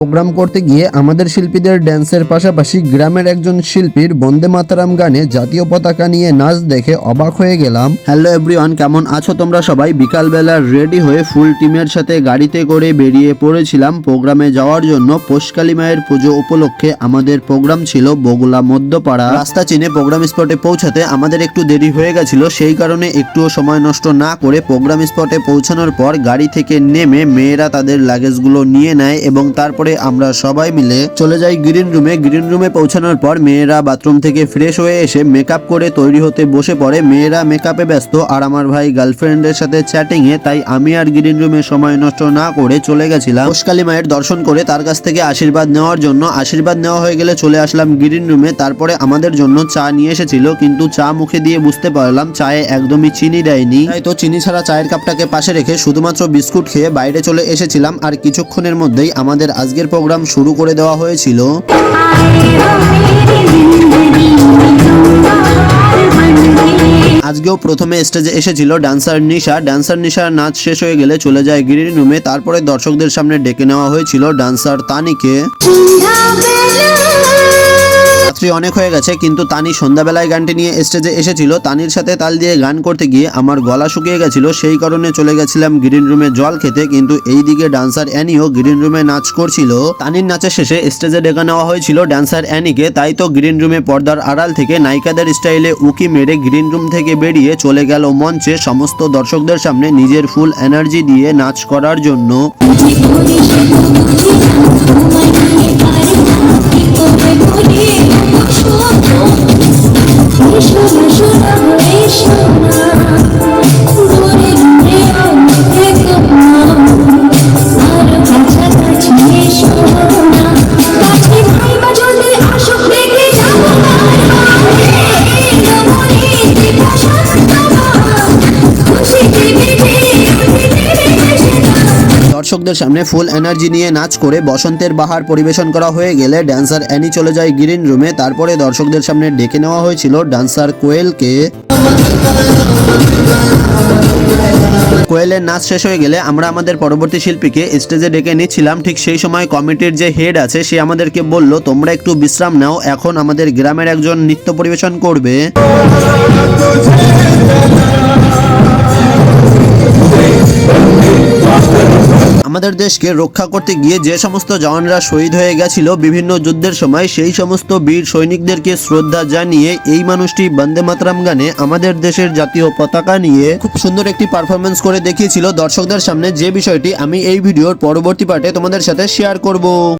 Programme করতে গিয়ে আমাদের শিল্পীদের ড্যান্সের পাশাপাশি গ্রামের একজন শিল্পীর বন্দে মাতরম গানে জাতীয় পতাকা নিয়ে নাচ দেখে অবাক হয়ে গেলাম। হ্যালো এভরিওয়ান, কেমন আছো তোমরা সবাই? বিকালবেলা রেডি হয়ে ফুল টিমের সাথে গাড়িতে করে বেরিয়ে পড়েছিলাম প্রোগ্রামে যাওয়ার জন্য। পোষকালী মায়ের পুজো উপলক্ষে আমাদের প্রোগ্রাম ছিল বগুলা মধ্যপাড়া। রাস্তা চিনে প্রোগ্রাম স্পটে পৌঁছাতে আমাদের একটু দেরি হয়ে গেছিল, সেই কারণে একটুও সময় নষ্ট না করে প্রোগ্রাম স্পটে পৌঁছানোর পর গাড়ি থেকে নেমে মেয়েরা তাদের লাগেজগুলো নিয়ে নেয় এবং তারপরে আমরা সবাই মিলে চলে যাই গ্রিন রুমে। গ্রিন রুমে পৌঁছানোর পর মেয়েরা বাথরুম থেকে ফ্রেশ হয়ে এসে মেকআপ করে তৈরি হতে বসে পড়ে। মেয়েরা মেকআপে ব্যস্ত আর আমার ভাই গার্লফ্রেন্ডের সাথে চ্যাটিং এ, তাই আমি আর গ্রিন রুমে সময় নষ্ট না করে চলে গেছিলাম পোষকালী মায়ের দর্শন করে তার কাছ থেকে আশীর্বাদ নেওয়ার জন্য। আশীর্বাদ নেওয়া হয়ে গেলে চলে আসলাম গ্রিন রুমে। তারপরে আমাদের জন্য চা নিয়ে এসেছিল, কিন্তু চা মুখে দিয়ে বুঝতে পারলাম চায়ে একদমই চিনি দেয়নি, তাই তো চিনি ছাড়া চায়ের কাপটাকে পাশে রেখে শুধুমাত্র বিস্কুট খেয়ে বাইরে চলে এসেছিলাম। আর কিছুক্ষণের মধ্যেই আমাদের আজকের প্রোগ্রাম শুরু করে দেওয়া হয়েছিল। আজকেও প্রথমে স্টেজে এসেছিল ডান্সার নিশা। ডান্সার নিশার নাচ শেষ হয়ে গেলে চলে যায় গ্রিন রুমে। তারপরে দর্শকদের সামনে ডেকে নেওয়া হয়েছিল ডান্সার তানিকে। রাত্রি অনেক হয়ে গেছে, কিন্তু তানি সন্ধ্যাবেলায় গানটি নিয়ে স্টেজে এসেছিল। তানির সাথে তাল দিয়ে গান করতে গিয়ে আমার গলা শুকিয়ে গেছিল, সেই কারণে চলে গেছিলাম গ্রিন রুমে জল খেতে। কিন্তু এইদিকে ডান্সার অ্যানিও গ্রিন রুমে নাচ করছিল। তানির নাচের শেষে স্টেজে ডেকে নেওয়া হয়েছিল ডান্সার অ্যানিকে, তাই তো গ্রিন রুমে পর্দার আড়াল থেকে নায়িকাদের স্টাইলে উকি মেরে গ্রিন রুম থেকে বেরিয়ে চলে গেল মঞ্চে সমস্ত দর্শকদের সামনে নিজের ফুল এনার্জি দিয়ে নাচ করার জন্য। দর্শকদের সামনে ফুল এনার্জি নিয়ে নাচ করে বসন্তের বাহার পরিবেশন করা হয়ে গেলে ডান্সার অ্যানি চলে যায় গ্রিন রুমে। তারপরে দর্শকদের সামনে ডেকে নেওয়া হয়েছিল ডান্সার কোয়েলকে। কোয়েলের নাচ শেষ হয়ে গেলে আমরা আমাদের পরবর্তী শিল্পীকে স্টেজে ডেকে নিচ্ছিলাম। ঠিক সেই সময় কমিটির যে হেড আছে সে আমাদেরকে বলল, তোমরা একটু বিশ্রাম নাও, এখন আমাদের গ্রামের একজন নৃত্য পরিবেশন করবে। আমাদের দেশকে রক্ষা করতে গিয়ে যে সমস্ত জওয়ানরা শহীদ হয়ে গেছিল বিভিন্ন যুদ্ধের সময়, সেই সমস্ত বীর সৈনিকদেরকে শ্রদ্ধা জানিয়ে এই মানুষটি বন্দে মাতরম গানে আমাদের দেশের জাতীয় পতাকা নিয়ে খুব সুন্দর একটি পারফরমেন্স করে দেখিয়েছিল দর্শকদের সামনে, যে বিষয়টি আমি এই ভিডিওর পরবর্তী পার্টে তোমাদের সাথে শেয়ার করব।